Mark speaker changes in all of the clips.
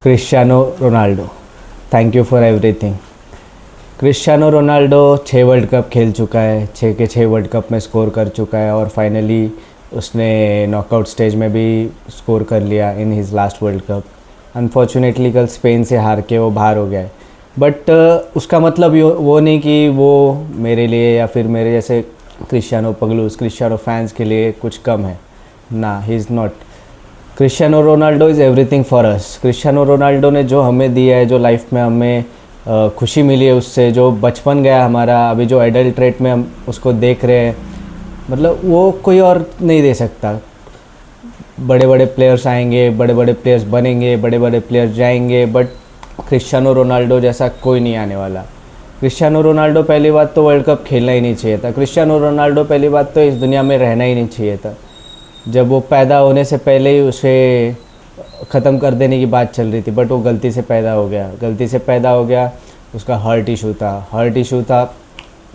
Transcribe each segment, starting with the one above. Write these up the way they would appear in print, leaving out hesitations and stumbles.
Speaker 1: Cristiano Ronaldo, thank you for everything. Cristiano Ronaldo 6 world cup खेल चुका है, 6 world cup में स्कोर कर चुका है और फाइनली उसने नॉकआउट स्टेज में भी स्कोर कर लिया in his last world cup. Unfortunately कल स्पेन से हार के वो बाहर हो गया है, बट उसका मतलब वो नहीं कि वो मेरे लिए या फिर मेरे जैसे क्रिस्टियानो पगलूस क्रिस्टियानो फैंस के लिए कुछ कम है ना। He is not. Cristiano Ronaldo is everything for us. Cristiano Ronaldo ने जो हमें दिया है, जो लाइफ में हमें खुशी मिली है उससे, जो बचपन गया हमारा, अभी जो एडल्ट रेट में हम उसको देख रहे हैं, मतलब वो कोई और नहीं दे सकता। बड़े बड़े प्लेयर्स आएंगे, बड़े बड़े प्लेयर्स बनेंगे, बड़े बड़े प्लेयर्स जाएंगे, बट क्रिस्टियानो रोनाल्डो जैसा कोई नहीं आने वाला। क्रिस्टियानो रोनाल्डो पहली बात तो वर्ल्ड कप खेलना ही नहीं चाहिए था। क्रिस्टियानो रोनाल्डो पहली बात तो इस दुनिया में रहना ही नहीं चाहिए था। जब वो पैदा होने से पहले ही उसे ख़त्म कर देने की बात चल रही थी, बट वो गलती से पैदा हो गया। उसका हार्ट इशू था,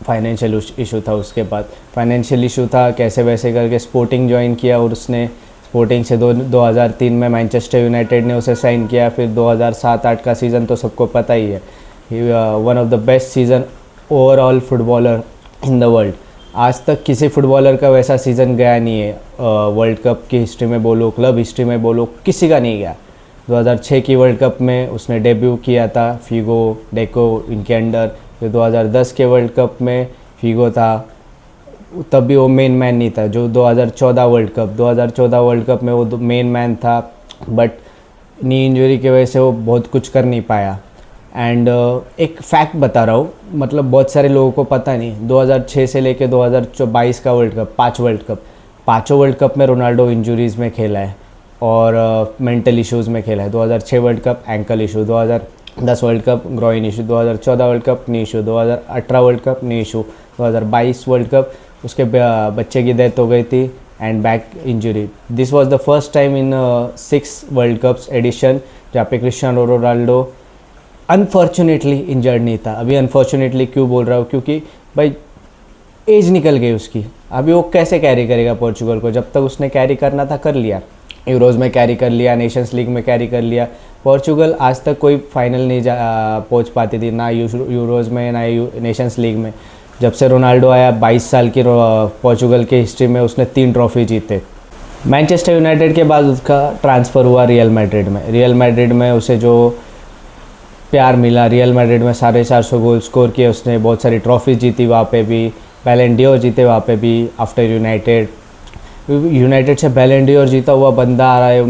Speaker 1: फाइनेंशियल इशू था, उसके बाद फाइनेंशियल इशू था, कैसे वैसे करके स्पोर्टिंग ज्वाइन किया और उसने स्पोर्टिंग से 2003 में मैनचेस्टर यूनाइटेड ने उसे साइन किया। फिर 2007-8 का सीज़न तो सबको पता ही है, one of the best season overall footballer in the world. आज तक किसी फुटबॉलर का वैसा सीज़न गया नहीं है, वर्ल्ड कप की हिस्ट्री में बोलो, क्लब हिस्ट्री में बोलो, किसी का नहीं गया। 2006 की वर्ल्ड कप में उसने डेब्यू किया था, फीगो डेको इनके अंडर। फिर 2010 के वर्ल्ड कप में फीगो था, तब भी वो मेन मैन नहीं था। जो 2014 वर्ल्ड कप में वो मेन मैन था, बट नी इंजरी की वजह से वो बहुत कुछ कर नहीं पाया। एंड एक फैक्ट बता रहा हूँ, मतलब बहुत सारे लोगों को पता नहीं, 2006 से लेके 2022 का वर्ल्ड कप, 5 पाँचों वर्ल्ड कप में रोनाल्डो इंजरीज़ में खेला है और मेंटल इश्यूज़ में खेला है। 2006 world cup ankle issue, 2010 world cup groin issue, 2014 world cup knee issue, 2018 world cup knee issue, 2022 world cup उसके बच्चे की डेथ हो गई थी and back injury. This was the first time in 6 world cups edition जहाँ पे Cristiano Ronaldo unfortunately injured नहीं था। अभी अनफॉर्चुनेटली क्यों बोल रहा हूँ, क्योंकि भाई एज निकल गई उसकी। अभी वो कैसे कैरी करेगा पोर्चुगल को? जब तक उसने कैरी करना था कर लिया, यूरोज़ में कैरी कर लिया, नेशंस लीग में कैरी कर लिया। पोर्चुगल आज तक कोई फाइनल नहीं पहुंच पाती थी, ना यूरोज़ में ना नेशंस लीग में। जब से रोनाल्डो आया 22 साल की पोर्चुगल की हिस्ट्री में उसने 3 ट्रॉफी जीते। मैनचेस्टर यूनाइटेड के बाद उसका ट्रांसफ़र हुआ रियल मैड्रिड में उसे जो प्यार मिला, रियल मैड्रिड में 450 गोल स्कोर किए उसने, बहुत सारी ट्रॉफी जीती वहाँ पे भी, बैलन डी ओर जीते वहाँ पे भी। आफ्टर यूनाइटेड से बैलन डी ओर जीता हुआ बंदा आ रहा है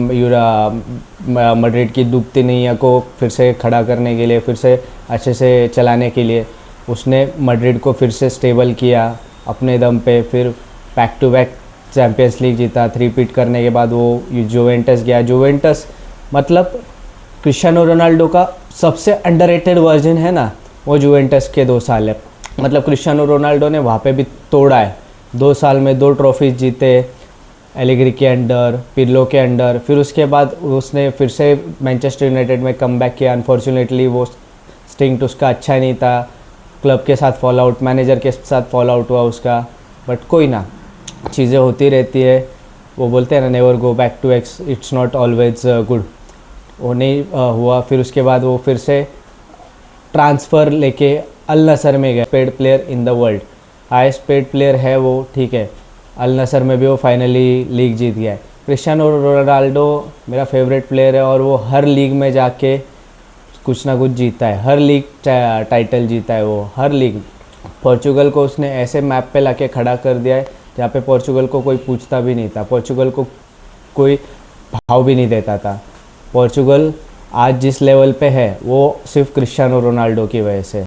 Speaker 1: मैड्रिड की डूबती नैया को फिर से खड़ा करने के लिए, फिर से अच्छे से चलाने के लिए। उसने मैड्रिड को फिर से स्टेबल किया अपने दम पे, फिर back to back champions league जीता। 3 करने के बाद वो जुवेंटस गया। जुवेंटस मतलब क्रिस्टियानो रोनाल्डो का सबसे अंडररेटेड वर्जन है ना, वो जुवेंटस के 2 साल है। मतलब क्रिस्टियानो रोनाल्डो ने वहाँ पे भी तोड़ा है। 2 साल में 2 ट्रॉफीज जीते, एलेग्री के अंडर, पिर्लो के अंडर। फिर उसके बाद उसने फिर से मैनचेस्टर यूनाइटेड में कमबैक किया। अनफॉर्चुनेटली वो स्टिंग उसका अच्छा नहीं था, क्लब के साथ फॉल आउट, मैनेजर के साथ फॉल आउट हुआ उसका, बट कोई ना, चीज़ें होती रहती है। वो बोलते हैं ना, never go back to ex, it's not always good. वो नहीं हुआ। फिर उसके बाद वो फिर से ट्रांसफ़र लेके अल नसर में गए। Paid player in the world, highest paid player है वो, ठीक है। अल नसर में भी वो फाइनली लीग जीत गया है। क्रिस्टियानो रोनाल्डो मेरा फेवरेट प्लेयर है और वो हर लीग में जाके कुछ ना कुछ जीता है, हर लीग टाइटल जीता है वो, हर लीग। पोर्चुगल को उसने ऐसे मैप पे लाके खड़ा कर दिया है जहाँ पे पोर्चुगल को कोई पूछता भी नहीं था, पोर्चुगल को कोई भाव भी नहीं देता था। पोर्चुगल आज जिस लेवल पे है वो सिर्फ क्रिस्टियानो रोनाल्डो की वजह से।